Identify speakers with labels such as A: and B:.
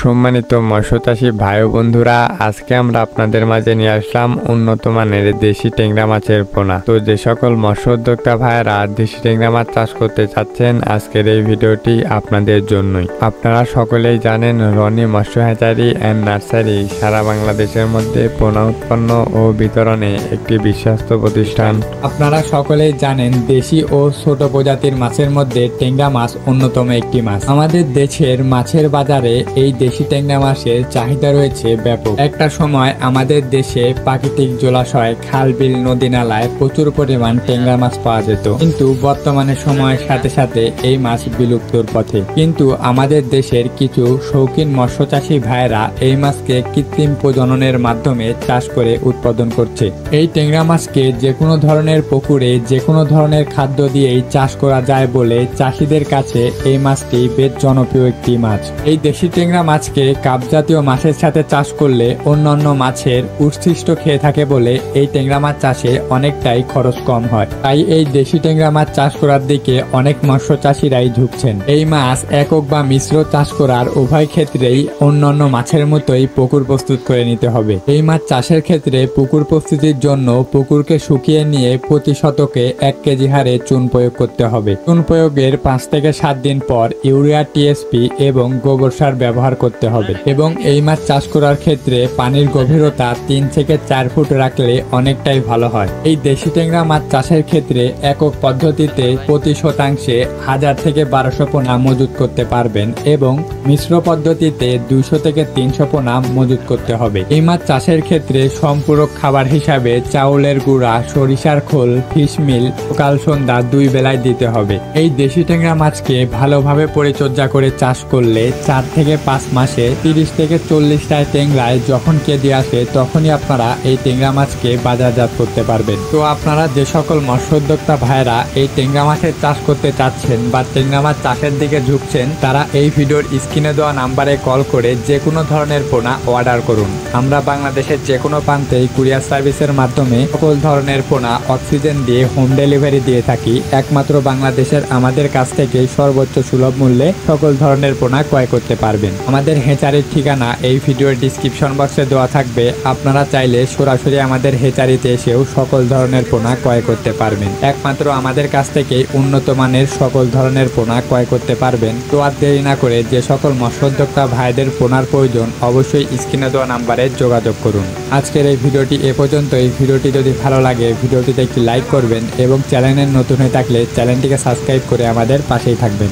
A: সম্মানিত মৎস্যচাষী ভাই ও বন্ধুরা, আজকে আমরা আপনাদের মাঝে নিয়ে আসলাম উন্নত মানের দেশি ট্যাংরা মাছের পোনা। তো যে সকল মৎস্য উদ্যোক্তা ভাইয়েরা দেশি ট্যাংরা মাছ চাষ করতে চাচ্ছেন, আজকের এই ভিডিওটি আপনাদের জন্যই। আপনারা সকলেই জানেন রনি মৎস্য হ্যাচারি অ্যান্ড নার্সারি সারা বাংলাদেশের মধ্যে পোনা উৎপন্ন ও বিতরণে একটি বিশ্বস্ত প্রতিষ্ঠান।
B: আপনারা সকলেই জানেন দেশি ও ছোট প্রজাতির মাছের মধ্যে ট্যাংরা মাছ অন্যতম একটি মাছ। আমাদের দেশের মাছের বাজারে এই দেশি ট্যাংরা মাছের চাহিদা রয়েছে ব্যাপক। একটা সময় আমাদের দেশে প্রাকৃতিক জলাশয়, খাল, বিল, নদী নালায় প্রচুর পরিমাণ ট্যাংরা মাছ পাওয়া যেত, কিন্তু বর্তমানে সময়ের সাথে সাথে এই মাছ বিলুপ্তর পথে। কিন্তু আমাদের দেশের কিছু শৌখিন মৎস্যচাষী ভাইয়েরা এই মাছকে কৃত্রিম প্রজননের মাধ্যমে চাষ করে উৎপাদন করছে। এই ট্যাংরা মাছকে যে কোনো ধরনের পুকুরে যে কোনো ধরনের খাদ্য দিয়েই চাষ করা যায় বলে চাষিদের কাছে এই মাছটি বেশ জনপ্রিয় একটি মাছ। এই দেশি ট্যাংরা মাছকে কাপ জাতীয় মাছের সাথে চাষ করলে অন্যান্য মাছের উচ্ছিষ্ট খেয়ে থাকে বলে এই ট্যাংরা মাছ চাষে অনেকটাই খরচ কম হয়। তাই এই দেশি ট্যাংরা মাছ চাষ করার দিকে অনেক মৎস্য চাষিরাই ঝুঁকছেন। এই মাছ একক বা মিশ্র চাষ করার উভয় ক্ষেত্রেই অন্যান্য মাছের মতোই পুকুর প্রস্তুত করে নিতে হবে। এই মাছ চাষের ক্ষেত্রে পুকুর প্রস্তুতির জন্য পুকুরকে শুকিয়ে নিয়ে প্রতি শতকে 1 কেজি হারে চুন প্রয়োগ করতে হবে। চুন প্রয়োগের 5 থেকে 7 দিন পর ইউরিয়া, টিএসপি এবং গোবর সার ব্যবহার করতে হবে। এবং এই মাছ চাষ করার ক্ষেত্রে পানির গভীরতা 3 থেকে 4 ফুট রাখলে অনেকটাই ভালো হয়। এই দেশি ট্যাংরা মাছ চাষের ক্ষেত্রে একক পদ্ধতিতে প্রতি শতাংশে 1000 থেকে 1200 পোনা মজুত করতে পারবেন এবং মিশ্র পদ্ধতিতে 200 থেকে 300 পোনা মজুত করতে হবে। এই মাছ চাষের ক্ষেত্রে সম্পূরক খাবার হিসাবে চাউলের গুঁড়া, সরিষার খোল, ফিশ মিল সকাল সন্ধ্যা 2 বেলায় দিতে হবে। এই দেশি ট্যাংরা মাছকে ভালোভাবে পরিচর্যা করে চাষ করলে 4 থেকে 5 মাসে 30 থেকে 40টায় ট্যাংরায় যখন কেজি আসে তখনই আপনারা এই ট্যাংরা মাছকে বাজারজাত করতে পারবেন। তো আপনারা যে সকল মৎস্য উদ্যোক্তা ভাইরা এই ট্যাংরা মাছের চাষ করতে চাচ্ছেন বা ট্যাংরা মাছ চাষের দিকে ঝুঁকছেন, তারা এই ভিডিওর স্ক্রিনে দেওয়া নাম্বারে কল করে যে কোনো ধরনের পোনা অর্ডার করুন। আমরা বাংলাদেশের যে কোনো প্রান্তেই কুরিয়ার সার্ভিসের মাধ্যমে সকল ধরনের পোনা অক্সিজেন দিয়ে হোম ডেলিভারি দিয়ে থাকি। একমাত্র বাংলাদেশের আমাদের কাছ থেকে সর্বোচ্চ সুলভ মূল্যে সকল ধরনের পোনা ক্রয় করতে পারবেন। আমাদের হেচারির ঠিকানা এই ভিডিওর ডিসক্রিপশন বক্সে দেওয়া থাকবে। আপনারা চাইলে সরাসরি আমাদের হেচারিতে এসেও সকল ধরনের পোনা ক্রয় করতে পারবেন। একমাত্র আমাদের কাছ থেকে উন্নত মানের সকল ধরনের পোনা ক্রয় করতে পারবেন। তো আর দেরি না করে যে সকল মৎস্য উদ্যোক্তা ভাইদের পোনার প্রয়োজন অবশ্যই স্ক্রিনে দেওয়া নাম্বারে যোগাযোগ করুন। আজকের এই ভিডিওটি এ পর্যন্তই। ভিডিওটি যদি ভালো লাগে ভিডিওটিতে একটি লাইক করবেন এবং চ্যানেলের নতুন হয়ে থাকলে চ্যানেলটিকে সাবস্ক্রাইব করে আমাদের পাশেই থাকবেন।